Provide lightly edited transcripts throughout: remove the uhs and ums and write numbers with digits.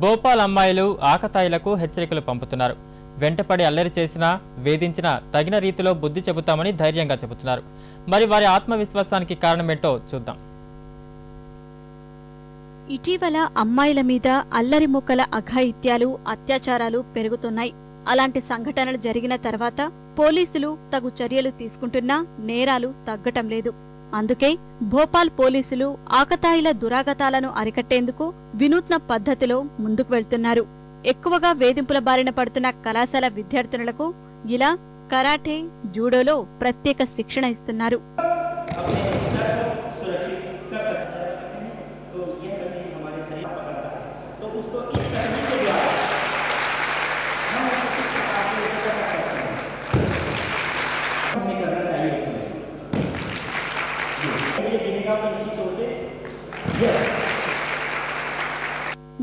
భోపాల్ అమ్మాయిలు ఆకతాయిలకు హెచ్చరికలు పంపుతున్నారు. వెంటపడి అల్లరి చేసినా వేధించినా తగిన రీతిలో బుద్ధి చెబుతామని ధైర్యంగా చెబుతున్నారు. మరి వారి ఆత్మవిశ్వాసానికి కారణమేంటో చూద్దాం. ఇటీవల అమ్మాయిల మీద అల్లరి ముక్కల అఘాయిత్యాలు, అత్యాచారాలు పెరుగుతున్నాయి. అలాంటి సంఘటనలు జరిగిన తర్వాత పోలీసులు తగు చర్యలు తీసుకుంటున్నా నేరాలు తగ్గటం లేదు. అందుకే భోపాల్ పోలీసులు ఆకతాయిల దురాగతాలను అరికట్టేందుకు వినూత్న పద్ధతిలో ముందుకు వెళ్తున్నారు. ఎక్కువగా వేధింపుల బారిన పడుతున్న కళాశాల విద్యార్థినులకు ఇలా కరాటే, జూడోలో ప్రత్యేక శిక్షణ ఇస్తున్నారు.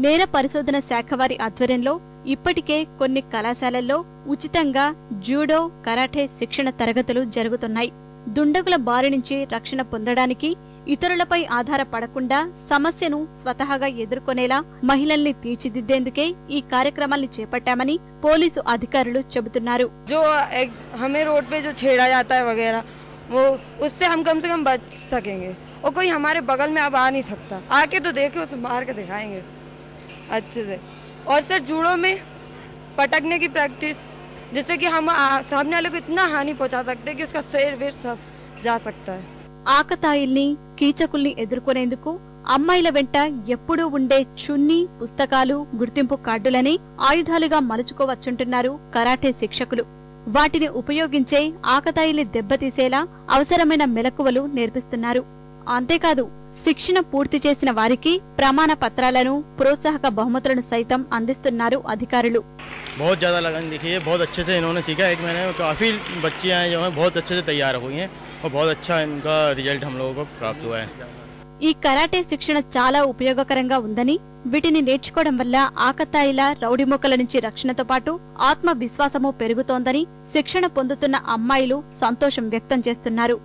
నేర పరిశోధన శాఖ వారి ఆధ్వర్యంలో ఇప్పటికే కొన్ని కళాశాలల్లో ఉచితంగా జూడో, కరాటే శిక్షణ తరగతులు జరుగుతున్నాయి. దుండగుల బారి నుంచి రక్షణ పొందడానికి, ఇతరులపై ఆధారపడకుండా సమస్యను స్వతహాగా ఎదుర్కొనేలా మహిళల్ని తీర్చిదిద్దేందుకే ఈ కార్యక్రమాల్ని చేపట్టామని పోలీసు అధికారులు చెబుతున్నారు. जो हमें रोड पे जो छेड़ा जाता है वगैरह, वो उससे हम कम से कम बच सकेंगे और कोई हमारे बगल में अब आ नहीं सकता. आके तो देखे, उसे मार के दिखाएंगे अच्छे से. और सर जूडो में पटकने की प्रैक्टिस, जिससे कि हम सामने वाले को इतना हानि पहुंचा सकते हैं कि उसका सिर वेर सब जा सकता है. ఆకతాయిల్ని, కీచకుల్ని ఎదుర్కొనేందుకు అమ్మాయిల వెంట ఎప్పుడూ ఉండే చున్నీ, పుస్తకాలు, గుర్తింపు కార్డులని ఆయుధాలుగా మలుచుకోవచ్చుంటున్నారు కరాటే శిక్షకులు. వాటిని ఉపయోగించే ఆకతాయిల్ని దెబ్బతీసేలా అవసరమైన మెలకువలు నేర్పిస్తున్నారు. అంతేకాదు, శిక్షణ పూర్తి చేసిన వారికి ప్రమాణ పత్రాలను, ప్రోత్సాహక బహుమతులను సైతం అందిస్తున్నారు అధికారులు. बहुत ज़्यादा लगन दिखी है, बहुत अच्छे से इन्होंने सीखा. एक महीने में काफ़ी बच्चियाँ हैं जो हैं बहुत अच्छे से तैयार हुई हैं और बहुत अच्छा इनका रिजल्ट हम लोगों को प्राप्त हुआ है. ఈ కరాటే శిక్షణ చాలా ఉపయోగకరంగా ఉందని, వీటిని నేర్చుకోవడం వల్ల ఆకతాయిల, రౌడీమొక్కల నుంచి రక్షణతో పాటు ఆత్మవిశ్వాసమూ పెరుగుతోందని శిక్షణ పొందుతున్న అమ్మాయిలు సంతోషం వ్యక్తం చేస్తున్నారు.